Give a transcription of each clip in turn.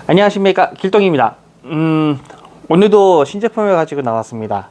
안녕하십니까, 길동입니다. 오늘도 신제품을 가지고 나왔습니다.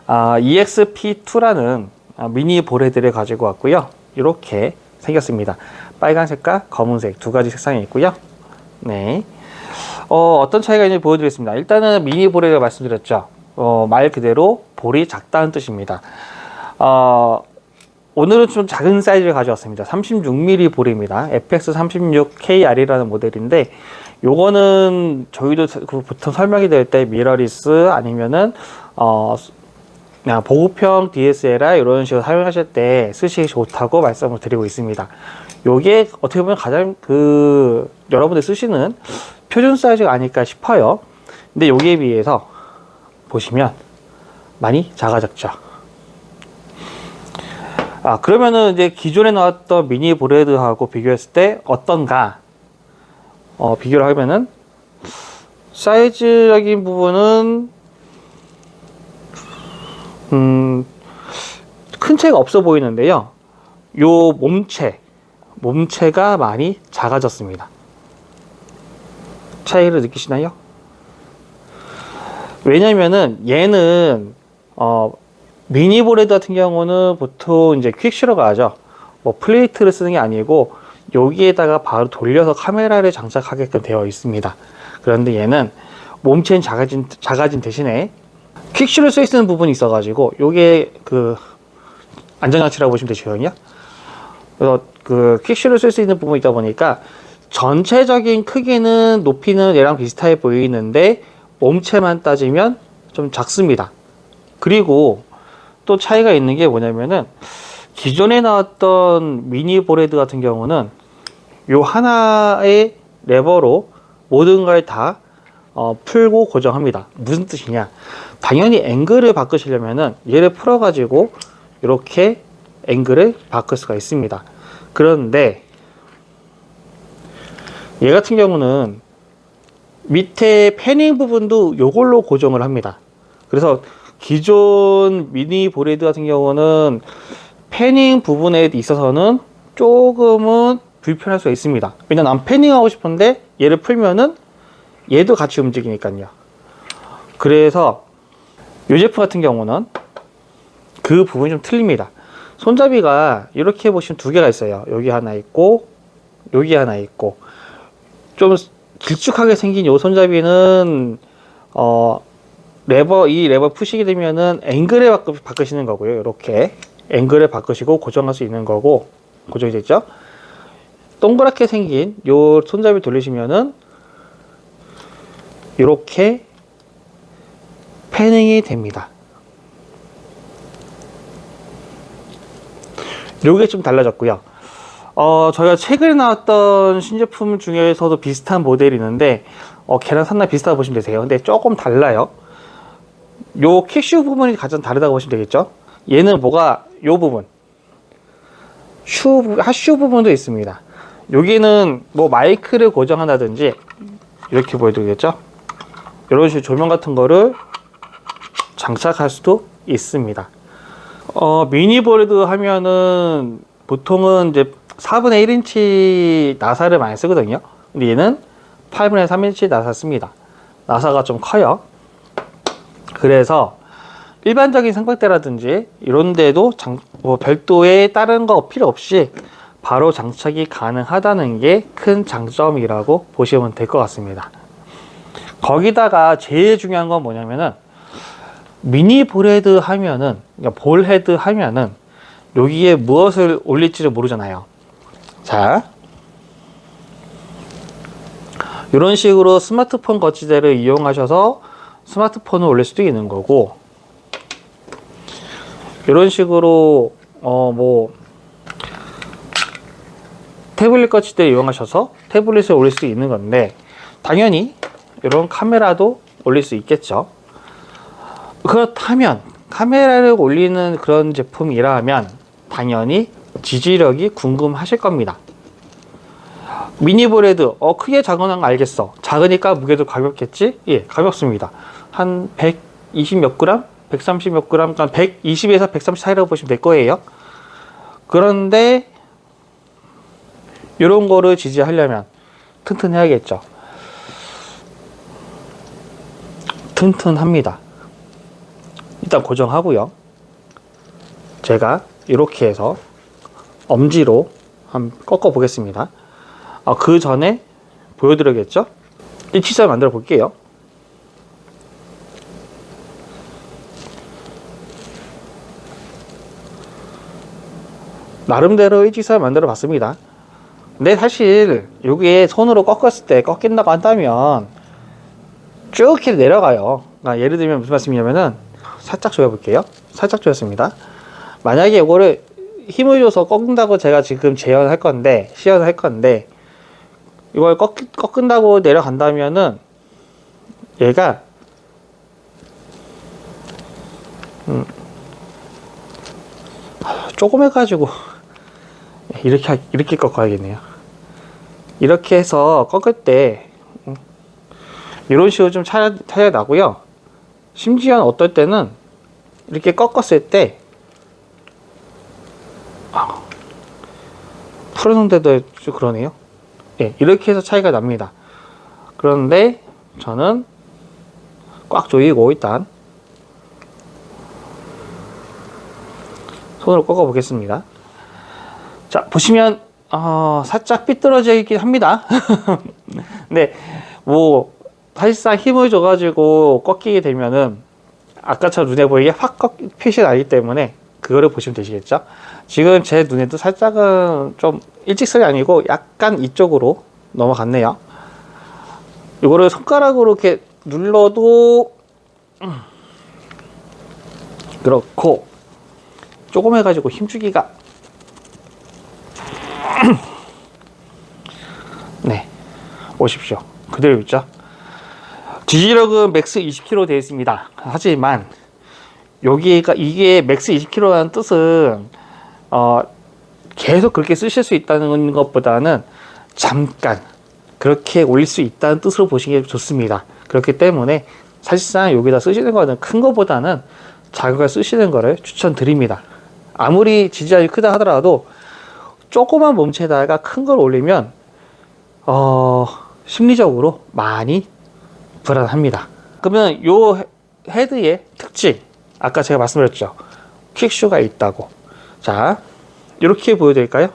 EXP2라는 미니 볼헤드를 가지고 왔고요. 이렇게 생겼습니다. 빨간색과 검은색 두 가지 색상이 있고요. 네. 어떤 차이가 있는지 보여드리겠습니다. 일단은 미니 볼헤드 말씀드렸죠. 말 그대로 볼이 작다는 뜻입니다. 오늘은 좀 작은 사이즈를 가져왔습니다. 36mm 볼입니다. FX36KR이라는 모델인데, 요거는 저희도 보통 설명이 될 때 미러리스 아니면은 그냥 보급형 DSLR 이런 식으로 사용하실 때 쓰시기 좋다고 말씀을 드리고 있습니다. 요게 어떻게 보면 가장 여러분들 쓰시는 표준 사이즈가 아닐까 싶어요. 근데 여기에 비해서 보시면 많이 작아졌죠. 그러면은 이제 기존에 나왔던 미니 볼헤드하고 비교했을 때 어떤가? 비교를 하면은 사이즈적인 부분은 큰 차이가 없어 보이는데요. 요 몸체가 많이 작아졌습니다. 차이를 느끼시나요? 왜냐면은 얘는 미니 볼헤드 같은 경우는 보통 이제 퀵슈러가 하죠. 뭐 플레이트를 쓰는 게 아니고 여기에다가 바로 돌려서 카메라를 장착하게끔 되어 있습니다. 그런데 얘는 몸체는 작아진 대신에 퀵슈를 쓸 수 있는 부분이 있어가지고 요게 안전장치라고 보시면 되거든요. 그래서 퀵슈를 쓸 수 있는 부분이 있다 보니까 전체적인 크기는 높이는 얘랑 비슷해 보이는데 몸체만 따지면 좀 작습니다. 그리고 또 차이가 있는 게 뭐냐면은 기존에 나왔던 미니 볼헤드 같은 경우는 요 하나의 레버로 모든 걸 다 풀고 고정합니다. 무슨 뜻이냐? 당연히 앵글을 바꾸시려면은 얘를 풀어 가지고 이렇게 앵글을 바꿀 수가 있습니다. 그런데 얘 같은 경우는 밑에 패닝 부분도 요걸로 고정을 합니다. 그래서 기존 미니 볼헤드 같은 경우는 패닝 부분에 있어서는 조금은 불편할 수가 있습니다. 왜냐면 난 패닝하고 싶은데 얘를 풀면은 얘도 같이 움직이니까요. 그래서 이 제품 같은 경우는 그 부분이 좀 틀립니다. 손잡이가 이렇게 보시면 두 개가 있어요. 여기 하나 있고 여기 하나 있고, 좀 길쭉하게 생긴 이 손잡이는 이 레버 푸시게 되면은 앵글을 바꾸시는 거고요. 이렇게 앵글을 바꾸시고 고정할 수 있는 거고, 고정이 됐죠. 동그랗게 생긴 요 손잡이 돌리시면은 이렇게 패닝이 됩니다. 요게 좀 달라졌고요. 저희가 최근에 나왔던 신제품 중에서도 비슷한 모델이 있는데 걔랑 상당히 비슷하다고 보시면 되세요. 근데 조금 달라요. 요 킥슈 부분이 가장 다르다고 보시면 되겠죠. 얘는 요 부분 핫슈 부분도 있습니다. 여기는 뭐 마이크를 고정한다든지 이렇게 보여드리겠죠. 이런 식으로 조명 같은 거를 장착할 수도 있습니다. 미니 볼헤드 하면은 보통은 이제 4분의 1인치 나사를 많이 쓰거든요. 근데 얘는 8분의 3인치 나사 씁니다. 나사가 좀 커요. 그래서 일반적인 삼각대라든지 이런 데도 뭐 별도의 다른 거 필요 없이 바로 장착이 가능하다는 게 큰 장점이라고 보시면 될 것 같습니다. 거기다가 제일 중요한 건 뭐냐면은 미니 볼헤드 하면은, 그러니까 볼헤드 하면은 여기에 무엇을 올릴지를 모르잖아요. 자, 이런 식으로 스마트폰 거치대를 이용하셔서 스마트폰을 올릴 수도 있는 거고, 이런 식으로 태블릿 거치대를 이용하셔서 태블릿을 올릴 수 있는 건데, 당연히 이런 카메라도 올릴 수 있겠죠. 그렇다면 카메라를 올리는 그런 제품이라면 당연히 지지력이 궁금하실 겁니다. 미니 볼헤드 크게 작은 거 알겠어. 작으니까 무게도 가볍겠지? 예, 가볍습니다. 한 120 몇 그램? 130 몇 그램? 120에서 130 사이라고 보시면 될 거예요. 그런데 이런 거를 지지하려면 튼튼해야겠죠. 튼튼합니다. 일단 고정하고요. 제가 이렇게 해서 엄지로 한번 꺾어 보겠습니다. 그 전에 보여드려야겠죠? 일치선을 만들어 볼게요. 나름대로 일직선을 만들어 봤습니다. 근데 사실 여기에 손으로 꺾었을 때 꺾인다고 한다면 쭉 이렇게 내려가요. 그러니까 예를 들면 무슨 말씀이냐면은 살짝 조여볼게요. 살짝 조였습니다. 만약에 이거를 힘을 줘서 꺾는다고 제가 지금 시연을 할 건데 이걸 꺾은다고 내려간다면은 얘가 조금 해가지고 이렇게 꺾어야겠네요. 이렇게 해서 꺾을 때 이런 식으로 좀 차이가 나고요. 심지어 어떨 때는 이렇게 꺾었을 때 풀어놓은데도 좀 그러네요. 예, 이렇게 해서 차이가 납니다. 그런데 저는 꽉 조이고 일단 손으로 꺾어 보겠습니다. 자, 보시면 살짝 삐뚤어져 있긴 합니다. 근데 뭐 사실상 힘을 줘가지고 꺾이게 되면은 아까처럼 눈에 보이게 확 표시가 나기 때문에 그거를 보시면 되시겠죠. 지금 제 눈에도 살짝은 좀 일직선이 아니고 약간 이쪽으로 넘어갔네요. 이거를 손가락으로 이렇게 눌러도 그렇고 조금 해가지고 힘주기가 네, 오십시오. 그대로 있죠. 지지력은 맥스 20km 되어 있습니다. 하지만 이게 맥스 20km라는 뜻은 계속 그렇게 쓰실 수 있다는 것보다는 잠깐 그렇게 올릴 수 있다는 뜻으로 보시는 게 좋습니다. 그렇기 때문에 사실상 여기다 쓰시는 거는 큰 거보다는 작은 걸 쓰시는 거를 추천드립니다. 아무리 지지력이 크다 하더라도 조그만 몸체에다가 큰 걸 올리면 심리적으로 많이 불안합니다. 그러면 요 헤드의 특징, 아까 제가 말씀드렸죠. 퀵슈가 있다고. 자, 이렇게 보여드릴까요?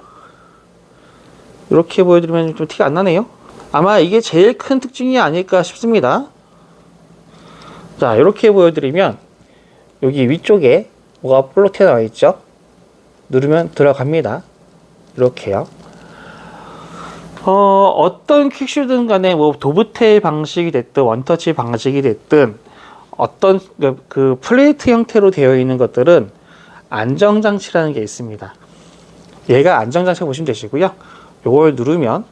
이렇게 보여드리면 좀 티가 안 나네요. 아마 이게 제일 큰 특징이 아닐까 싶습니다. 자, 이렇게 보여드리면 여기 위쪽에 뭐가 볼록 튀어나와 있죠? 누르면 들어갑니다. 이렇게요. 어떤 퀵슈든 간에 뭐 도브테일 방식이 됐든 원터치 방식이 됐든 어떤 그 플레이트 형태로 되어 있는 것들은 안정장치라는 게 있습니다. 얘가 안정장치 보시면 되시고요. 요걸 누르면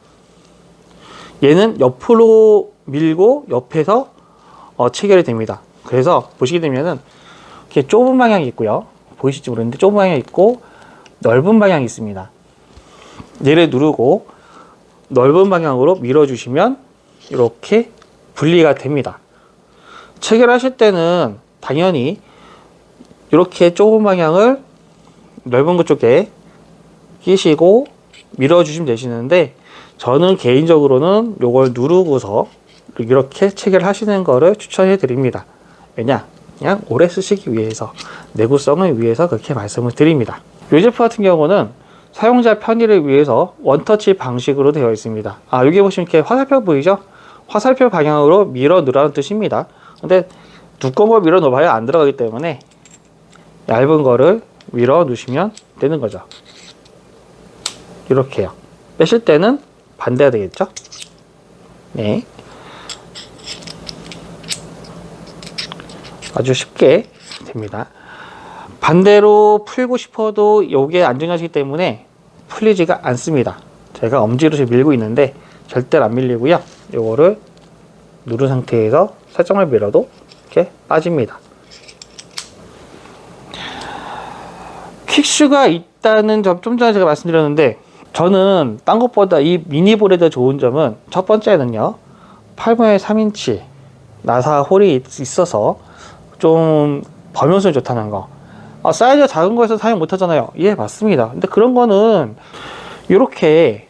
얘는 옆으로 밀고 옆에서 체결이 됩니다. 그래서 보시게 되면은 이렇게 좁은 방향이 있고요. 보이실지 모르겠는데 좁은 방향이 있고 넓은 방향이 있습니다. 얘를 누르고 넓은 방향으로 밀어주시면 이렇게 분리가 됩니다. 체결하실 때는 당연히 이렇게 좁은 방향을 넓은 것 쪽에 끼시고 밀어주시면 되시는데 저는 개인적으로는 이걸 누르고서 이렇게 체결하시는 거를 추천해 드립니다. 왜냐? 그냥 오래 쓰시기 위해서, 내구성을 위해서 그렇게 말씀을 드립니다. 이 제품 같은 경우는 사용자 편의를 위해서 원터치 방식으로 되어 있습니다. 여기 보시면 이렇게 화살표 보이죠? 화살표 방향으로 밀어 넣으라는 뜻입니다. 근데 두꺼운 걸 밀어 넣어봐야 안 들어가기 때문에 얇은 거를 밀어 넣으시면 되는 거죠. 이렇게요. 빼실 때는 반대가 되겠죠? 네. 아주 쉽게 됩니다. 반대로 풀고 싶어도 이게 안정하시기 때문에 풀리지가 않습니다. 제가 엄지로 지금 밀고 있는데 절대 안 밀리고요. 이거를 누른 상태에서 살짝만 밀어도 이렇게 빠집니다. 퀵슈가 있다는 점 좀 전에 제가 말씀드렸는데 저는 딴 것보다 이 미니볼에 더 좋은 점은 첫 번째는요. 8분의 3인치 나사 홀이 있어서 좀 범용성이 좋다는 거. 사이즈가 작은 거에서 사용 못 하잖아요. 예, 맞습니다. 근데 그런 거는 이렇게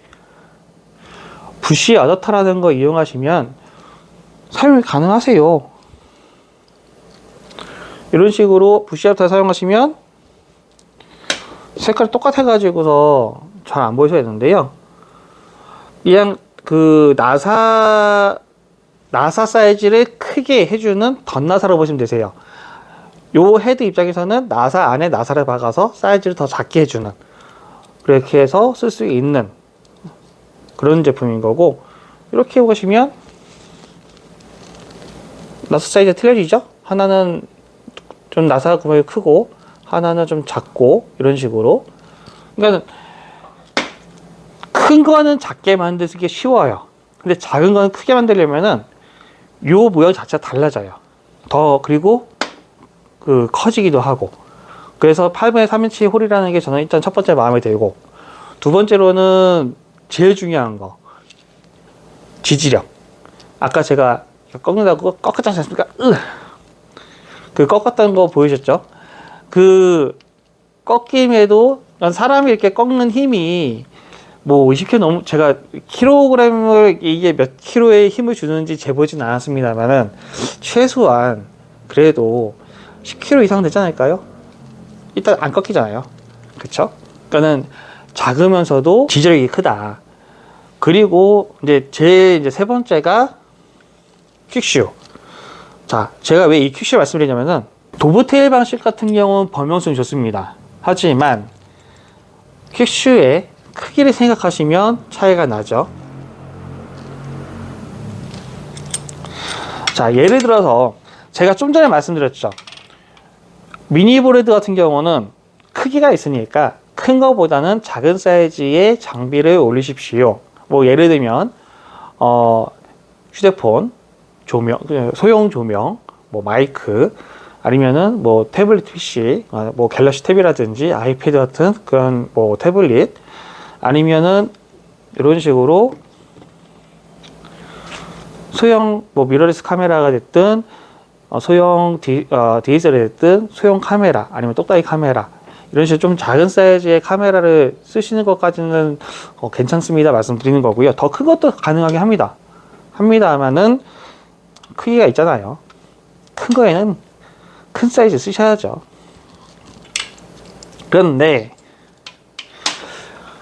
부시 어댑터라는 거 이용하시면 사용이 가능하세요. 이런 식으로 부시 어답터 사용하시면 색깔이 똑같아 가지고서 잘 안 보이셔야 되는데요. 그냥 그 나사 사이즈를 크게 해주는 덧나사로 보시면 되세요. 요 헤드 입장에서는 나사 안에 나사를 박아서 사이즈를 더 작게 해주는, 그렇게 해서 쓸 수 있는 그런 제품인 거고, 이렇게 보시면 나사 사이즈가 틀려지죠? 하나는 좀 나사 구멍이 크고 하나는 좀 작고, 이런 식으로. 그러니까 큰 거는 작게 만들기 쉬워요. 근데 작은 거는 크게 만들려면은 요 모양 자체가 달라져요. 그리고 그 커지기도 하고. 그래서 8분의 3인치 홀이라는 게 저는 일단 첫 번째 마음에 들고, 두 번째로는 제일 중요한 거, 지지력. 아까 제가 꺾는다고 꺾었지 않습니까? 그 꺾었던 거 보이셨죠? 그 꺾임에도 사람이 이렇게 꺾는 힘이 뭐 20kg 넘, 제가 킬로그램을 이게 몇 킬로의 힘을 주는지 재보진 않았습니다만은 최소한 그래도 10kg 이상 되지 않을까요? 일단 안 꺾이잖아요. 그쵸? 그러니까는 작으면서도 지지력이 크다. 그리고 이제 이제 세 번째가 퀵슈. 자, 제가 왜 이 퀵슈 말씀드리냐면은 도브테일 방식 같은 경우는 범용성이 좋습니다. 하지만 퀵슈의 크기를 생각하시면 차이가 나죠. 자, 예를 들어서 제가 좀 전에 말씀드렸죠. 미니볼헤드 같은 경우는 크기가 있으니까 큰 거보다는 작은 사이즈의 장비를 올리십시오. 뭐 예를 들면 휴대폰 조명, 소형 조명, 뭐 마이크, 아니면은 뭐 태블릿 PC, 뭐 갤럭시 탭이라든지 아이패드 같은 그런 뭐 태블릿, 아니면은 이런 식으로 소형 뭐 미러리스 카메라가 됐든 소형 DSLR이 됐든 소형 카메라, 아니면 똑딱이 카메라, 이런 식으로 좀 작은 사이즈의 카메라를 쓰시는 것까지는 괜찮습니다 말씀드리는 거고요. 더 큰 것도 가능하게 합니다만은 크기가 있잖아요. 큰 거에는 큰 사이즈 쓰셔야죠. 그런데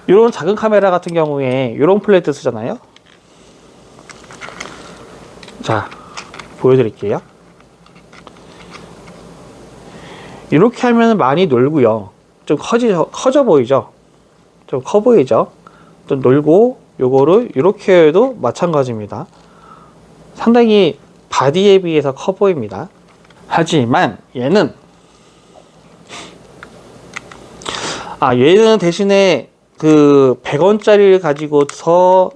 이런 작은 카메라 같은 경우에 이런 플레이트 쓰잖아요. 자, 보여드릴게요. 이렇게 하면 많이 놀고요. 좀 커져 보이죠? 좀 커 보이죠? 좀 놀고, 요거를 이렇게 해도 마찬가지입니다. 상당히 바디에 비해서 커 보입니다. 하지만 얘는 대신에 그 100원짜리를 가지고서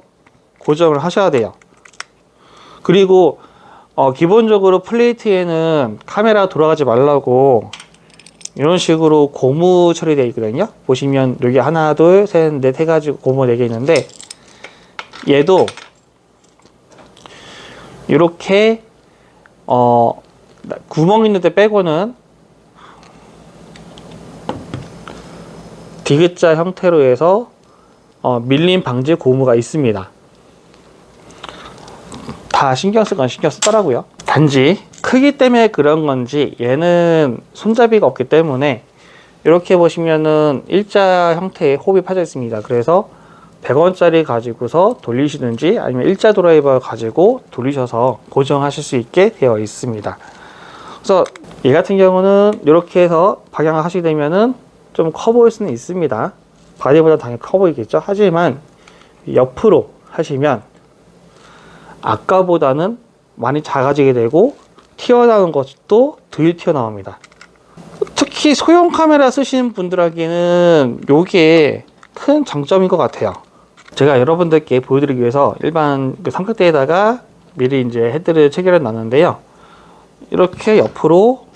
고정을 하셔야 돼요. 그리고 기본적으로 플레이트에는 카메라 돌아가지 말라고 이런 식으로 고무 처리되어 있거든요. 보시면 여기 하나, 둘, 셋, 넷 해가지고 고무 4개 있는데, 얘도 이렇게 구멍 있는 데 빼고는 디귿자 형태로 해서 밀림 방지 고무가 있습니다. 다 신경 쓸 건 신경 쓰더라고요. 단지 크기 때문에 그런 건지 얘는 손잡이가 없기 때문에 이렇게 보시면은 일자 형태의 홉이 파져 있습니다. 그래서 100원짜리 가지고서 돌리시든지 아니면 일자 드라이버 가지고 돌리셔서 고정하실 수 있게 되어 있습니다. 그래서 얘 같은 경우는 이렇게 해서 방향을 하시게 되면은 좀 커 보일 수는 있습니다. 바디보다 당연히 커 보이겠죠. 하지만 옆으로 하시면 아까보다는 많이 작아지게 되고 튀어나온 것도 덜 튀어나옵니다. 특히 소형 카메라 쓰시는 분들에게는 이게 큰 장점인 것 같아요. 제가 여러분들께 보여드리기 위해서 일반 그 삼각대에다가 미리 이제 헤드를 체결해 놨는데요. 이렇게 옆으로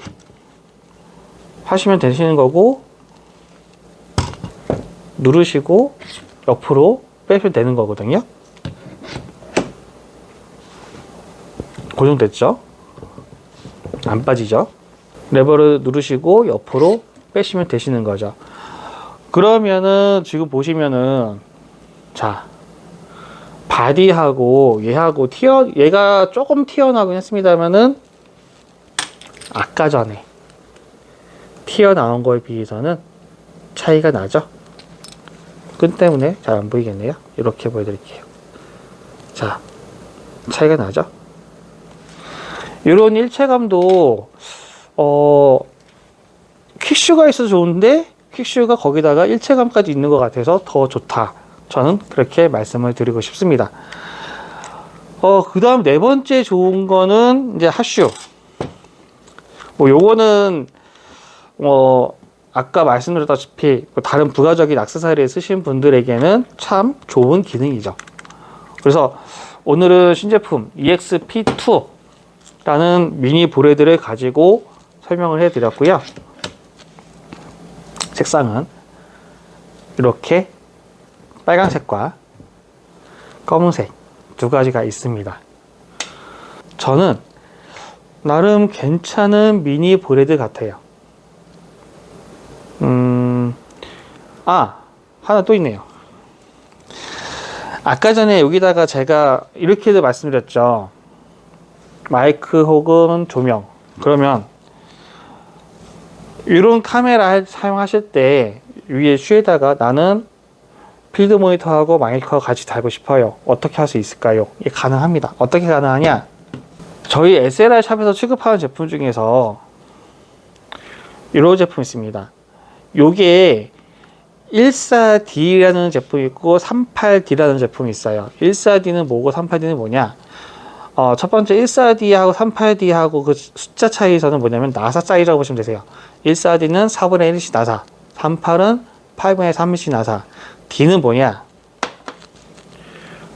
하시면 되시는 거고, 누르시고 옆으로 빼면 되는 거거든요. 고정됐죠? 안 빠지죠? 레버를 누르시고 옆으로 빼시면 되시는 거죠. 그러면은 지금 보시면은, 자, 바디하고 얘하고 얘가 조금 튀어나오긴 했습니다만은 아까 전에 튀어나온 거에 비해서는 차이가 나죠. 끈 때문에 잘 안 보이겠네요. 이렇게 보여드릴게요. 자, 차이가 나죠. 이런 일체감도 퀵슈가 있어서 좋은데 퀵슈가 거기다가 일체감까지 있는 것 같아서 더 좋다. 저는 그렇게 말씀을 드리고 싶습니다. 그 다음 네 번째 좋은 거는 이제 핫슈. 뭐 요거는 아까 말씀드렸다시피 다른 부가적인 액세서리를 쓰신 분들에게는 참 좋은 기능이죠. 그래서 오늘은 신제품 EXP2라는 미니 보레드를 가지고 설명을 해 드렸고요. 색상은 이렇게 빨간색과 검은색 두 가지가 있습니다. 저는 나름 괜찮은 미니 보레드 같아요. 하나 또 있네요. 아까 전에 여기다가 제가 이렇게도 말씀드렸죠. 마이크 혹은 조명. 그러면 이런 카메라 사용하실 때 위에 슈에다가 나는 필드 모니터하고 마이크와 같이 달고 싶어요. 어떻게 할 수 있을까요? 이게 가능합니다. 어떻게 가능하냐? 저희 SLR 샵에서 취급하는 제품 중에서 이런 제품 있습니다. 요게 14D라는 제품이 있고 38D라는 제품이 있어요. 14D는 뭐고 38D는 뭐냐? 첫 번째 14D하고 38D하고 그 숫자 차이에서는 뭐냐면 나사 사이즈라고 보시면 되세요. 14D는 4분의 1씩 나사, 38은 8분의 3씩 나사. D는 뭐냐?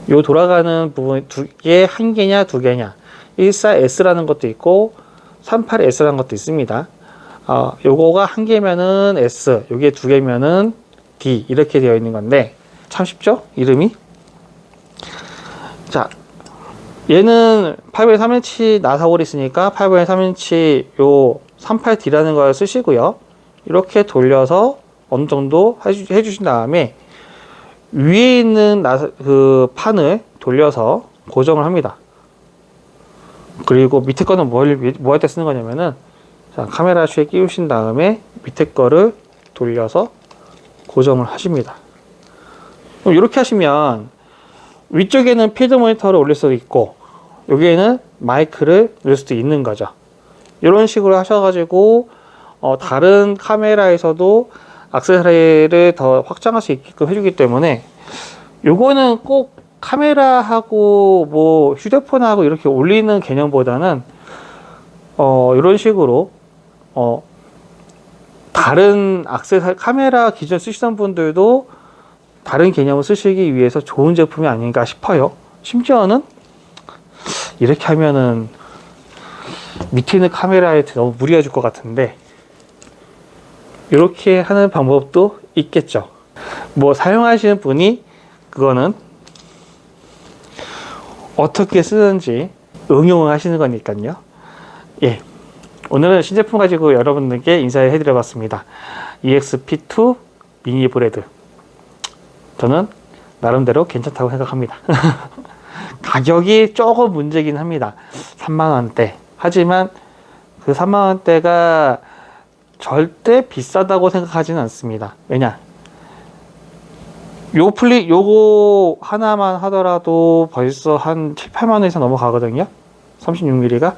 요 돌아가는 부분 두 개, 한 개냐, 두 개냐. 14S라는 것도 있고 38S라는 것도 있습니다. 요거가 한 개면은 S, 요게 두 개면은 D 이렇게 되어 있는 건데 참 쉽죠? 이름이. 자, 얘는 8분의 3인치 나사홀이 있으니까 8분의 3인치 요 38D라는 걸 쓰시고요. 이렇게 돌려서 어느 정도 해주신 다음에 위에 있는 그 판을 돌려서 고정을 합니다. 그리고 밑에 거는 뭐 할 때 쓰는 거냐면은 자, 카메라 슈에 끼우신 다음에 밑에 거를 돌려서 고정을 하십니다. 그럼 이렇게 하시면 위쪽에는 필드 모니터를 올릴 수도 있고 여기에는 마이크를 넣을 수도 있는 거죠. 이런 식으로 하셔가지고 다른 카메라에서도 액세서리를 더 확장할 수 있게끔 해주기 때문에 요거는 꼭 카메라하고 뭐 휴대폰하고 이렇게 올리는 개념보다는 이런 식으로 다른 액세서리 카메라 기존 쓰시던 분들도 다른 개념을 쓰시기 위해서 좋은 제품이 아닌가 싶어요. 심지어는 이렇게 하면은 밑에 있는 카메라에 너무 무리가 줄 것 같은데 이렇게 하는 방법도 있겠죠. 뭐 사용하시는 분이 그거는 어떻게 쓰는지 응용을 하시는 거니까요. 예, 오늘은 신제품 가지고 여러분들께 인사를 해드려 봤습니다. EXP2 미니 보레드 저는 나름대로 괜찮다고 생각합니다. 가격이 조금 문제긴 합니다. 3만원대. 하지만 그 3만원대가 절대 비싸다고 생각하지는 않습니다. 왜냐? 요거 하나만 하더라도 벌써 한 7, 8만원 이상 넘어가거든요. 36mm가.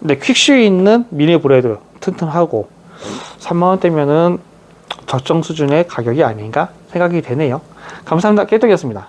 근데 퀵슈 있는 미니 보레드 튼튼하고 3만원대면은 적정 수준의 가격이 아닌가 생각이 되네요. 감사합니다. 깨똑이었습니다.